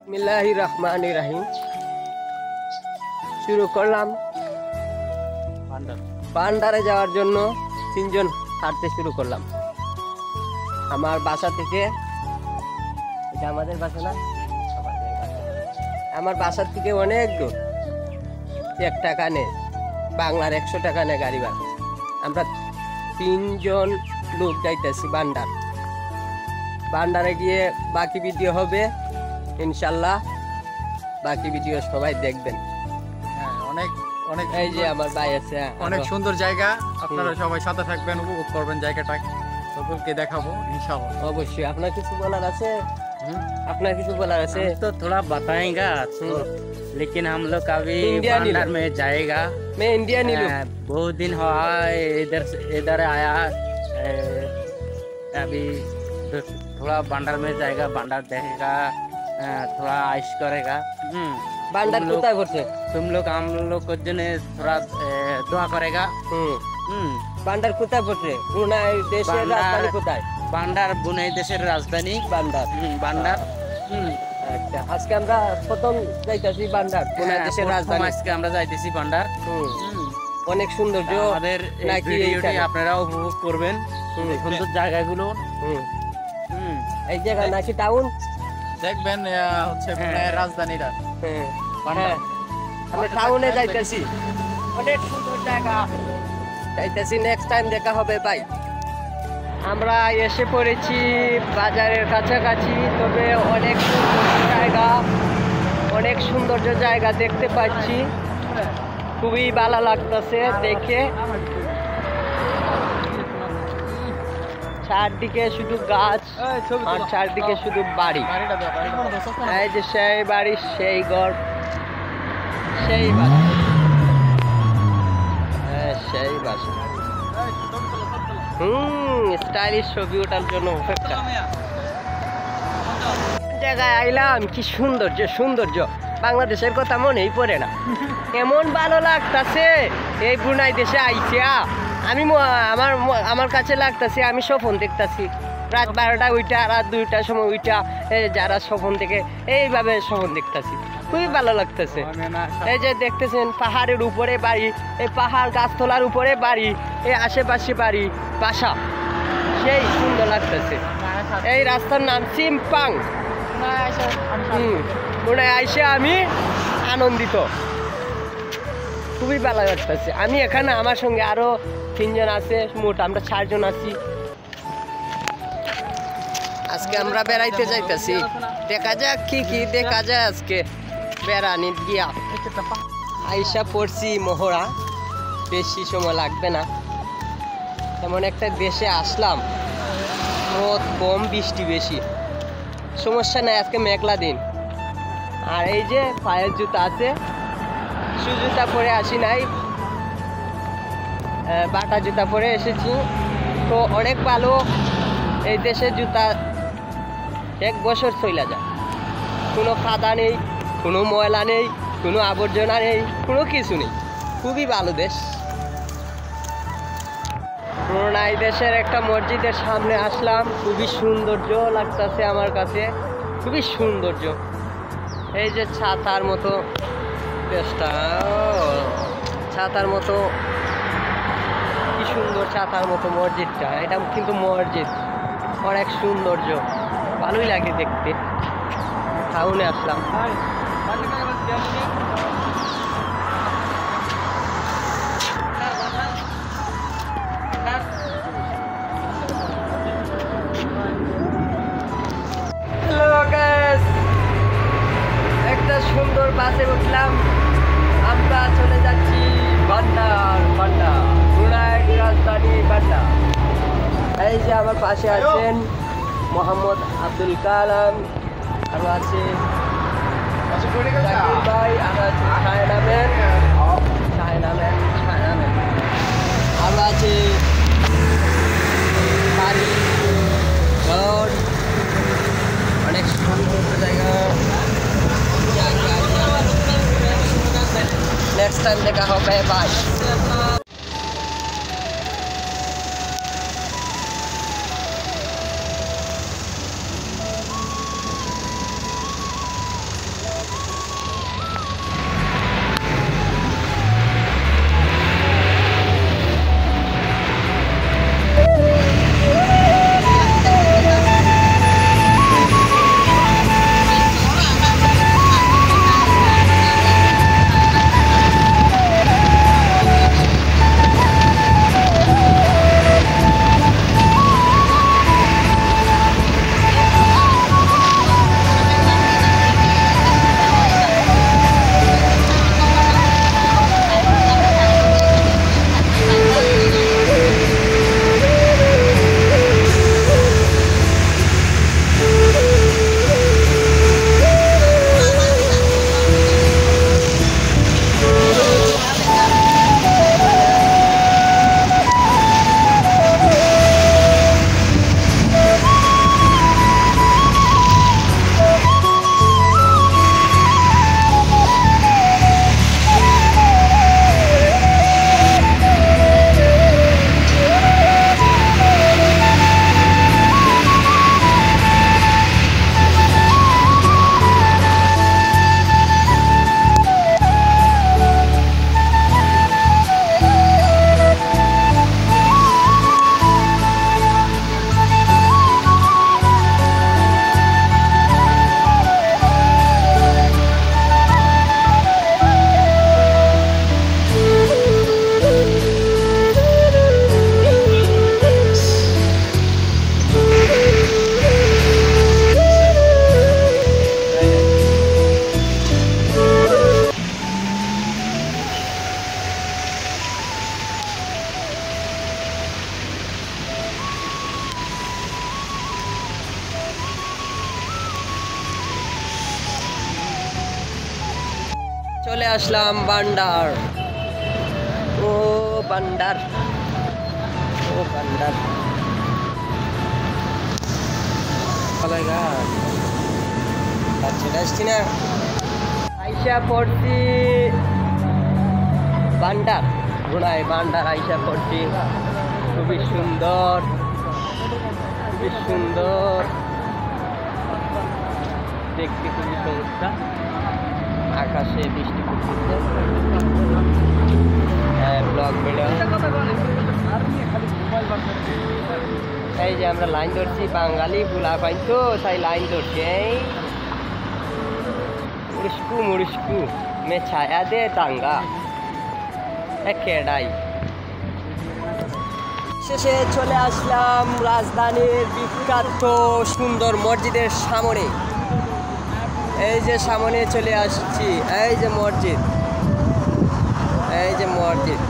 বিসমিল্লাহিররহমানিররহিম। শুরু করলাম পান্ডারে যাওয়ার জন্য। তিনজন হাঁটতে শুরু করলাম আমার বাসা থেকে। এটা আমাদের বাসা না, আমার বাসার থেকে অনেক দূর। 1 টাকা নেই, বাংলার 100 টাকা নেই গাড়ি ভাড়া। আমরা 3জন লোক যাইতেছি বান্ডারে গিয়ে বাকি ভিডিও হবে ইনশাল্লাহ। বাকি ভিডিও সবাই দেখবেন। অনেক অনেক এই যে আমার ভাই আছে, অনেক সুন্দর জায়গা। আপনারা সবাই সাথে থাকবেন, উপভোগ করবেন জায়গাটা, সকলকে দেখাবো ইনশাআল্লাহ। অবশ্যই। আপনার কিছু বলার আছে? तो थोड़ा बताएगा तो, लेकिन हम लोग अभी इंडिया नहीं बांडर में जाएगा। मैं इंडिया नहीं लूँ। बहुत दिन हुआ है इधर आया। अभी थोड़ा बांडर में जाएगा, बांडर देखेगा, थोड़ा आइश करेगा। বান্ডার तुम लोग- কোথায় করছে? तुम लोग हम लोग को जो है थोड़ा दुआ करेगा। বান্ডার কোথায় পড়ছে? ব্রুনাই দেশের বান্ডার- রাজধানী কোথায়? बांडर बुनाई देशेर राजधानी বান্ডার। बांडर। আচ্ছা, আজকে আমরা প্রথম যাইতাছি বান্ডার, ব্রুনাই দেশের রাজধানী। আজকে আমরা যাইতেছি বান্ডার। অনেক সৌন্দর্য আমাদের এই নাকি ভিডিওটি এইখানে? আপনারা উপভোগ করবেন সুন্দর জায়গাগুলো। এই জায়গা নাকি টাউন? দেখবেন হচ্ছে ব্রুনাইয়ের রাজধানীটা হ্যাঁ, আমরা টাউনে যাইতেছি। অনেক সুন্দর জায়গা যাইতেছি। নেক্সট টাইম দেখা হবে ভাই। আমরা এসে পড়েছি বাজারের কাছাকাছি, তবে অনেক সুন্দর জায়গা, অনেক সৌন্দর্য জায়গা দেখতে পাচ্ছি। খুবই ভালো লাগতেছে দেখে। চারদিকে শুধু গাছ আর চারদিকে শুধু বাড়ি। এই যে সেই বাড়ি, সেই ঘর, সেই বাড়ি, সেই বাসা। স্টাইলিশ ছবি ওঠার জন্য অপেক্ষা। জায়গায় আইলাম, কি সৌন্দর্য। বাংলাদেশের কথা মনেই পড়ে না, এমন ভালো লাগতাছে এই ব্রুনাই দেশে আইসা। আমি আমার কাছে লাগতাছে আমি স্বপ্ন দেখতাছি। রাত 12টা উইটা, রাত 2টার সময় উইটা যারা স্বপ্ন দেখে এইভাবে স্বপ্ন দেখতাছি। খুবই ভালো লাগতেছে। এই যে দেখতেছেন পাহাড়ের উপরে বাড়ি, এই পাহাড় গাছতলার উপরে বাড়ি, এই আশেপাশে বাড়ি, বাসা, সেই সুন্দর লাগতেছে। এই রাস্তার নাম চিম্পাং। মনে আইসে আমি আনন্দিত, খুবই ভালো লাগতেছে। আমি এখানে, আমার সঙ্গে আরো 3জন আছে, মোট আমরা 4 জন আছি। আজকে আমরা বেড়াইতে যাইতেছি, দেখা যাক কি দেখা যায় আজকে বেড়ানি গিয়া। আইসা পড়ছি মহড়া, বেশি সময় লাগবে না। এমন একটা দেশে আসলাম, রোদ কম, বৃষ্টি বেশি, সমস্যা নাই। আজকে মেঘলা দিন। আর এই যে পায়ের জুতা আছে, শু জুতা পরে আসি নাই, বাটা জুতা পরে এসেছি। তো অনেক ভালো, এই দেশে জুতা 1 বছর চইলা যায়। কোনো কাদা নেই, কোনো ময়লা নেই, কোনো আবর্জনা নেই, কোনো কিছু নেই। খুবই ভালো দেশ। ব্রুনাই দেশের একটা মসজিদের সামনে আসলাম, খুবই সৌন্দর্য লাগতেছে আমার কাছে, খুবই সৌন্দর্য। এই যে ছাতার মতো দেশটা, ছাতার মতো, কি সুন্দর ছাতার মতো মসজিদটা। এটা কিন্তু মসজিদ, অনেক সৌন্দর্য, ভালোই লাগে দেখতে। টাউনে আসলাম। হ্যালো গাইস, একটা সুন্দর বাসে উঠলাম। আমরা চলে যাচ্ছি বান্ডার, ব্রুনাই রাজধানী বান্ডার। এই যে আমার পাশে আছেন মোহাম্মদ আব্দুল কালাম, আরো আছে জাকির ভাই, আরো আছে শাহেনা ম্যান, আরো আছে বাড়ি ঘর, অনেক সুন্দর জায়গা। নেক্সট টাইম দেখা হবে, বাই। চলে আসলাম বান্ডার। ও বান্ডার, ও বান্ডার। আসছি না, আইসা পড়ছি বান্ডার, ঘোড়ায় বান্ডার আইসা পড়ছি। খুবই সুন্দর, খুবই সুন্দর দেখতে, খুবই সুন্দর। আকাশে বৃষ্টি পড়তেছে। Blog video. এই যে আমরা লাইন ধরছি, বাঙালি বুলা পাই তো, তাই লাইন ধরছি। এই মুড়িস্কু মুড়িস্কু মে ছায়া দে টাঙ্গা কেডাই। শেষে চলে আসলাম রাজধানীর বিখ্যাত সুন্দর মসজিদের সামনে। এই যে সামনে চলে আসছি, এই যে মসজিদ, এই যে মসজিদ।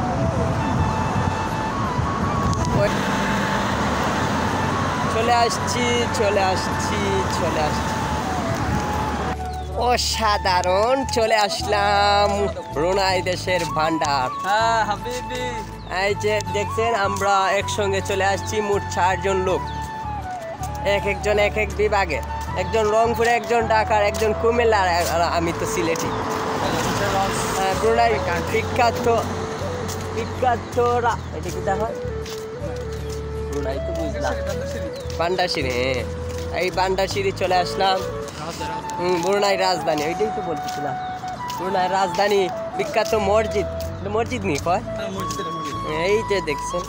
চলে আসছি, চলে আসছি, চলে আসছি। অসাধারণ, চলে আসলাম ব্রুনাই দেশের ভান্ডার। এই যে দেখছেন, আমরা একসঙ্গে চলে আসছি। মোট 4 জন লোক, এক একজন এক এক বিভাগে। একজন রংপুরে, একজন ঢাকার, একজন কুমিল্লার, আর আমি তো সিলেটি। ব্রুনাই বিখ্যাত বিখ্যাত এটা কি হয় ব্রুনাই তো বুঝলাম, বান্ডারশিরি। এই বান্ডারশিরি চলে আসলাম। ব্রুনাই রাজধানী, ওইটাই তো বলতেছিলাম। ব্রুনাই রাজধানী বিখ্যাত মসজিদ, মসজিদ নি কয়। এই যে দেখছেন,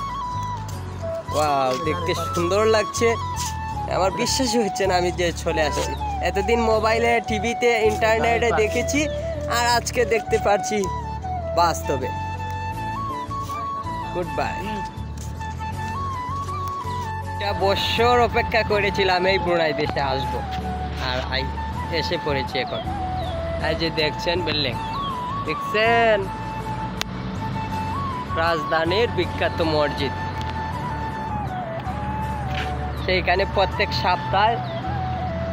ওয়াও, দেখতে সুন্দর লাগছে। আমার বিশ্বাসই হচ্ছে না আমি যে চলে আসছি। এতদিন মোবাইলে, টিভিতে, ইন্টারনেটে দেখেছি, আর আজকে দেখতে পারছি বাস্তবে। Good bye. একটা বছর অপেক্ষা করেছিলাম এই ব্রুনাই দেশে আসবো, আর এসে পড়েছি এখন। এই যে দেখছেন বিল্ডিং, দেখছেন রাজধানীর বিখ্যাত মসজিদ। সেইখানে প্রত্যেক সপ্তাহে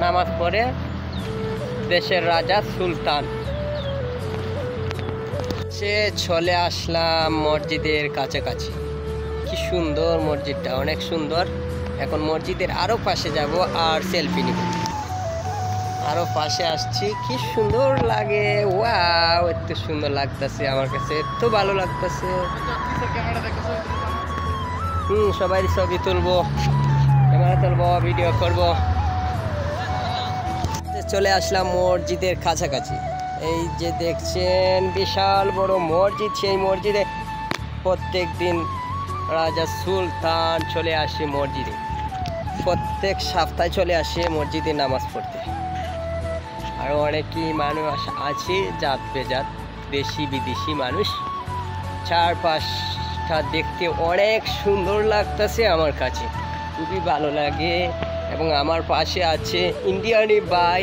নামাজ পড়ে দেশের রাজা সুলতান। সে চলে আসলাম মসজিদের কাছাকাছি। কি সুন্দর মসজিদটা, অনেক সুন্দর। এখন মসজিদের আরো পাশে যাব আর সেলফি নিব। আরো পাশে আসছি, কি সুন্দর লাগে। ওয়াও, এত সুন্দর লাগতেছে আমার কাছে, এত ভালো লাগতেছে। সবাই ছবি তুলবো, ক্যামেরা তুলবো, ভিডিও করব। চলে আসলাম মসজিদের কাছাকাছি। এই যে দেখছেন বিশাল বড় মসজিদ। সেই মসজিদে প্রত্যেক দিন রাজা সুলতান চলে আসে মসজিদে, প্রত্যেক সপ্তাহে চলে আসে মসজিদে নামাজ পড়তে। আর অনেকই মানুষ আছে, জাত বেজাত, দেশি বিদেশি মানুষ। চারপাশটা দেখতে অনেক সুন্দর লাগতেছে আমার কাছে, খুবই ভালো লাগে। এবং আমার পাশে আছে ইন্ডিয়ানি ভাই,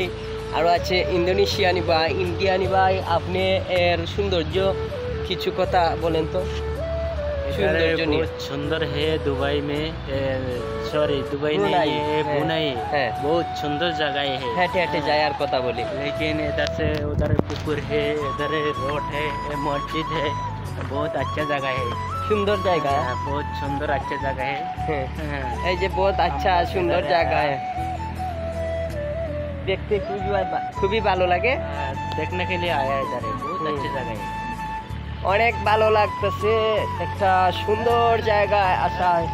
আরও আছে ইন্দোনেশিয়ানি ভাই। ইন্ডিয়ানি ভাই, আপনি এর সৌন্দর্য কিছু কথা বলেন তো। बहुत सुंदर है दुबई में, सॉरी दुबई नहीं है, ब्रुनाई है। बहुत सुंदर जगह है, हेटे हेटे जाए यार কথা বলি। लेकिन इधर से उधर पुकुर है, इधर रोड है, मस्जिद है, बहुत अच्छा जगह है, সুন্দর জায়গা। बहुत सुंदर अच्छा जगह है। এই যে बहुत अच्छा সুন্দর জায়গা, দেখতে খুবই ভালো লাগে। देखने के लिए आया इधर, बहुत अच्छी जगह है। অনেক ভালো লাগতেছে, একটা সুন্দর জায়গায় আসায়।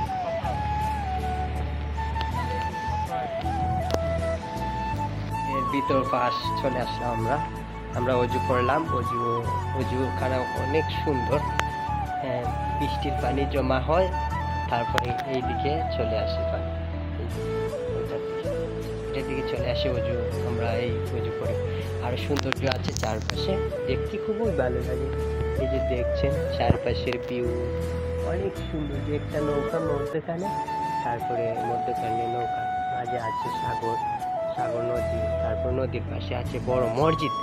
এর ভিতর পাশ চলে আসলাম আমরা অজু করলাম। অজুখানা অনেক সুন্দর। বৃষ্টির পানি জমা হয়, তারপরে এইদিকে চলে আসে পানি, এদিকে চলে আসে অজু। আমরা এই অজু করে, আর সৌন্দর্য আছে চারপাশে, দেখতে খুবই ভালো লাগে। এই যে দেখছেন চারপাশের ভিউ অনেক সুন্দর। যে একটা নৌকা মধ্যখানে, তারপরে মধ্যখানে নৌকা মাঝে আছে সাগর নদী, তারপর নদীর পাশে আছে বড় মসজিদ।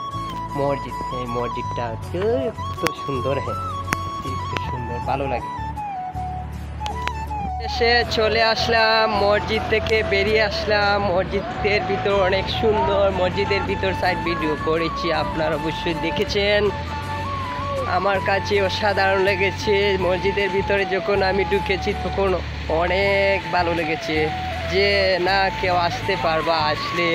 এই মসজিদটা এত সুন্দর, দেখতে সুন্দর, ভালো লাগে। এসে চলে আসলাম, মসজিদ থেকে বেরিয়ে আসলাম। মসজিদের ভিতর অনেক সুন্দর। মসজিদের ভিতর সাইড ভিডিও করেছি, আপনারা অবশ্যই দেখেছেন। আমার কাছে অসাধারণ লেগেছে। মসজিদের ভিতরে যখন আমি ঢুকেছি তখন অনেক ভালো লেগেছে। যে না কেউ আসতে পারবা, আসলে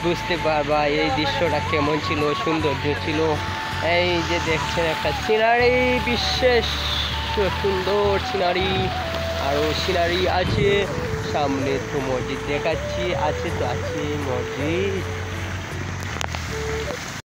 বুঝতে পারবা এই দৃশ্যটা কেমন ছিল, সৌন্দর্য ছিল। এই যে দেখছেন একটা সিনারি, বিশেষ সুন্দর সিনারি, আরও সিনারি আছে সামনে। তো মসজিদ দেখাচ্ছি, আছে তো আছে মসজিদ।